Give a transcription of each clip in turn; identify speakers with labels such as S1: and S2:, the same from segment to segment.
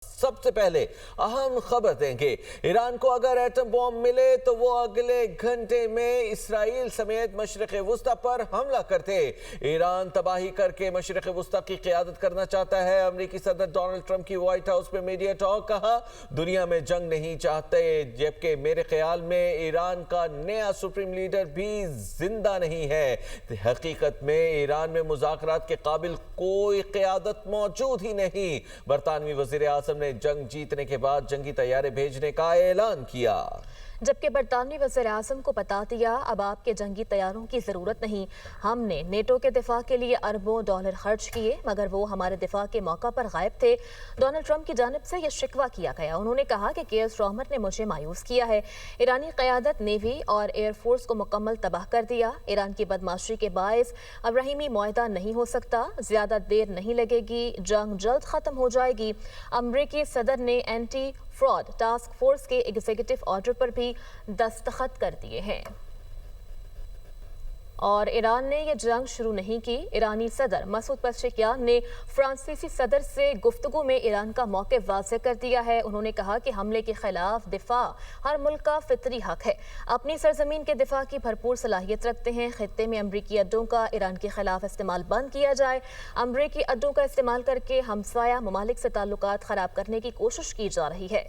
S1: سب سے پہلے اہم خبر دیں گے۔ ایران کو اگر ایٹم بم ملے تو وہ اگلے گھنٹے میں اسرائیل سمیت مشرق وسطی پر حملہ کرتے۔ ایران تباہی کر کے مشرق وسطی کی قیادت کرنا چاہتا ہے۔ امریکی صدر ڈونلڈ ٹرمپ کی وائٹ ہاؤس میں میڈیا ٹاک، کہا دنیا میں جنگ نہیں چاہتے، جبکہ میرے خیال میں ایران کا نیا سپریم لیڈر بھی زندہ نہیں ہے۔ حقیقت میں ایران میں مذاکرات کے قابل کوئی قیادت موجود ہی نہیں۔ برطانوی وزیر اعظم نے جنگ جیتنے کے بعد جنگی طیارے بھیجنے کا اعلان کیا،
S2: جبکہ برطانوی وزیر اعظم کو بتا دیا اب آپ کے جنگی طیاروں کی ضرورت نہیں، ہم نے نیٹو کے دفاع کے لیے اربوں ڈالر خرچ کیے مگر وہ ہمارے دفاع کے موقع پر غائب تھے۔ ڈونلڈ ٹرمپ کی جانب سے یہ شکوہ کیا گیا۔ انہوں نے کہا کہ کیئر سٹارمر نے مجھے مایوس کیا ہے۔ ایرانی قیادت نیوی اور ایئر فورس کو مکمل تباہ کر دیا۔ ایران کی بدمعاشی کے باعث ابراہیمی معاہدہ نہیں ہو سکتا، زیادہ دیر نہیں لگے گی، جنگ جلد ختم ہو جائے گی۔ امریکی صدر نے اینٹی فراڈ ٹاسک فورس کے ایگزیکٹو آرڈر پر بھی دستخط کر دیے ہیں۔ اور ایران نے یہ جنگ شروع نہیں کی۔ ایرانی صدر مسعود پزشکیان نے فرانسیسی صدر سے گفتگو میں ایران کا موقف واضح کر دیا ہے۔ انہوں نے کہا کہ حملے کے خلاف دفاع ہر ملک کا فطری حق ہے، اپنی سرزمین کے دفاع کی بھرپور صلاحیت رکھتے ہیں۔ خطے میں امریکی اڈوں کا ایران کے خلاف استعمال بند کیا جائے۔ امریکی اڈوں کا استعمال کر کے ہمسایہ ممالک سے تعلقات خراب کرنے کی کوشش کی جا رہی ہے۔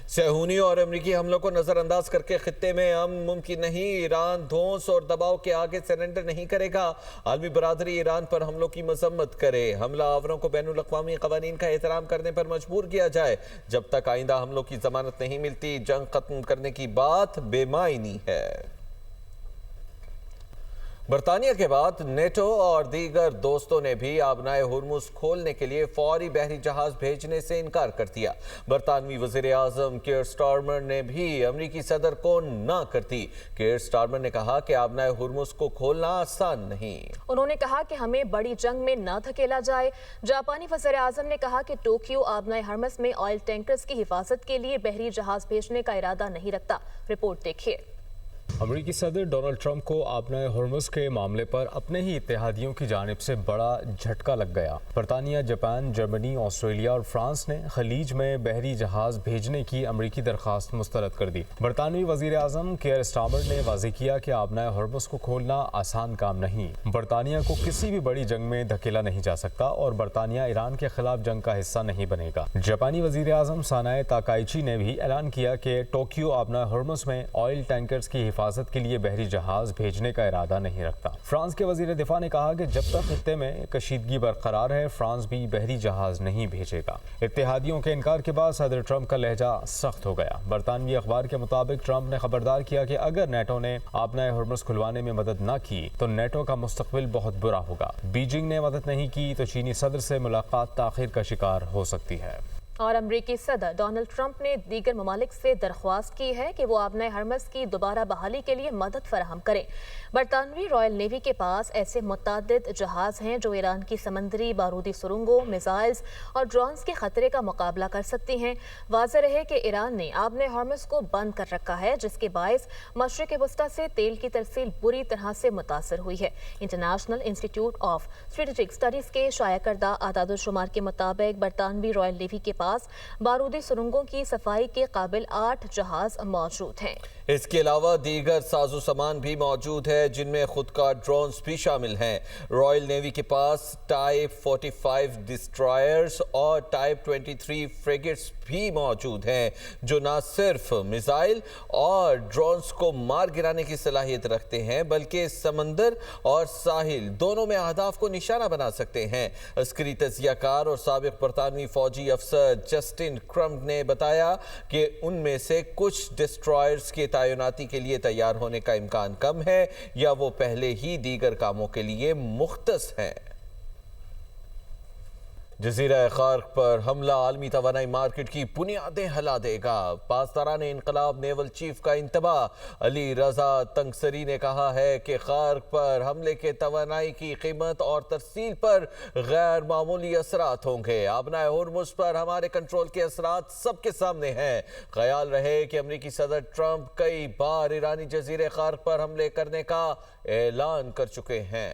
S1: صہیونی اور امریکی حملوں کو نظر انداز کر کے خطے میں امن ممکن نہیں۔ ایران دھونس اور دباؤ کے آگے سرنڈر نہیں کرے گا۔ عالمی برادری ایران پر حملوں کی مذمت کرے۔ حملہ آوروں کو بین الاقوامی قوانین کا احترام کرنے پر مجبور کیا جائے۔ جب تک آئندہ حملوں کی ضمانت نہیں ملتی، جنگ ختم کرنے کی بات بے معنی ہے۔ برطانیہ کے بعد نیٹو اور دیگر دوستوں نے بھی آبنائے ہرمز کھولنے کے لیے فوری بحری جہاز بھیجنے سے انکار کر دیا۔ برطانوی وزیر اعظم کیئر سٹارمر نے بھی امریکی صدر کو نہ کر دی۔ کیئر سٹارمر نے کہا کہ آبنائے ہرمز کو کھولنا آسان نہیں۔
S2: انہوں نے کہا کہ ہمیں بڑی جنگ میں نہ دھکیلا جائے۔ جاپانی وزیر اعظم نے کہا کہ ٹوکیو آبنائے ہرمز میں آئل ٹینکرز کی حفاظت کے لیے بحری جہاز بھیجنے کا ارادہ نہیں رکھتا۔ رپورٹ دیکھیے۔
S3: امریکی صدر ڈونلڈ ٹرمپ کو آبنائے ہرمز کے معاملے پر اپنے ہی اتحادیوں کی جانب سے بڑا جھٹکا لگ گیا۔ برطانیہ، جاپان، جرمنی، آسٹریلیا اور فرانس نے خلیج میں بحری جہاز بھیجنے کی امریکی درخواست مسترد کر دی۔ برطانوی وزیر اعظم کیئر سٹارمر نے واضح کیا کہ آبنائے ہرمز کو کھولنا آسان کام نہیں۔ برطانیہ کو کسی بھی بڑی جنگ میں دھکیلا نہیں جا سکتا اور برطانیہ ایران کے خلاف جنگ کا حصہ نہیں بنے گا۔ جاپانی وزیر اعظم سانائے تاکائچی نے بھی اعلان کیا کہ ٹوکیو آبنائے ہرمز میں آئل ٹینکرز کی حفاظت کے لیے بحری جہاز بھیجنے کا ارادہ نہیں رکھتا۔ فرانس کے وزیر دفاع نے کہا کہ جب تک خطے میں کشیدگی برقرار ہے، فرانس بھی بحری جہاز نہیں بھیجے گا۔ اتحادیوں کے انکار کے بعد صدر ٹرمپ کا لہجہ سخت ہو گیا۔ برطانوی اخبار کے مطابق ٹرمپ نے خبردار کیا کہ اگر نیٹو نے آبنائے ہرمز کھلوانے میں مدد نہ کی تو نیٹو کا مستقبل بہت برا ہوگا۔ بیجنگ نے مدد نہیں کی تو چینی صدر سے ملاقات تاخیر کا شکار ہو سکتی ہے۔
S2: اور امریکی صدر ڈونلڈ ٹرمپ نے دیگر ممالک سے درخواست کی ہے کہ وہ آبنائے ہرمز کی دوبارہ بحالی کے لیے مدد فراہم کریں۔ برطانوی رائل نیوی کے پاس ایسے متعدد جہاز ہیں جو ایران کی سمندری بارودی سرنگوں، میزائلز اور ڈرونز کے خطرے کا مقابلہ کر سکتی ہیں۔ واضح رہے کہ ایران نے آبنائے ہرمز کو بند کر رکھا ہے، جس کے باعث مشرق وسطی سے تیل کی ترسیل بری طرح سے متاثر ہوئی ہے۔ انٹرنیشنل انسٹی ٹیوٹ آف اسٹریٹجک اسٹڈیز کے شائع کردہ اعداد و شمار کے مطابق برطانوی رائل نیوی کے پاس بارودی سرنگوں کی صفائی کے قابل 8 جہاز موجود ہیں۔
S1: اس کے علاوہ دیگر ساز و سامان بھی موجود ہے، جن میں خودکار ڈرونز بھی شامل ہیں۔ رائل نیوی کے پاس ٹائپ 45 ڈسٹرائرز اور ٹائپ 23 فریگیٹس بھی موجود ہیں، جو نہ صرف میزائل اور ڈرونز کو مار گرانے کی صلاحیت رکھتے ہیں بلکہ سمندر اور ساحل دونوں میں اہداف کو نشانہ بنا سکتے ہیں۔ عسکری تجزیہ کار اور سابق برطانوی فوجی افسر جسٹن کرمب نے بتایا کہ ان میں سے کچھ ڈسٹرائرز کے تعیناتی کے لیے تیار ہونے کا امکان کم ہے یا وہ پہلے ہی دیگر کاموں کے لیے مختص ہیں۔ جزیرہ خارق پر حملہ عالمی توانائی مارکیٹ کی بنیادیں ہلا دے گا۔ پاسداران انقلاب نیول چیف کا انتباہ۔ علی رضا تنگسری نے کہا ہے کہ خارق پر حملے کے توانائی کی قیمت اور ترسیل پر غیر معمولی اثرات ہوں گے۔ آبنائے ہرمز پر ہمارے کنٹرول کے اثرات سب کے سامنے ہیں۔ خیال رہے کہ امریکی صدر ٹرمپ کئی بار ایرانی جزیرہ خارق پر حملے کرنے کا اعلان کر چکے ہیں۔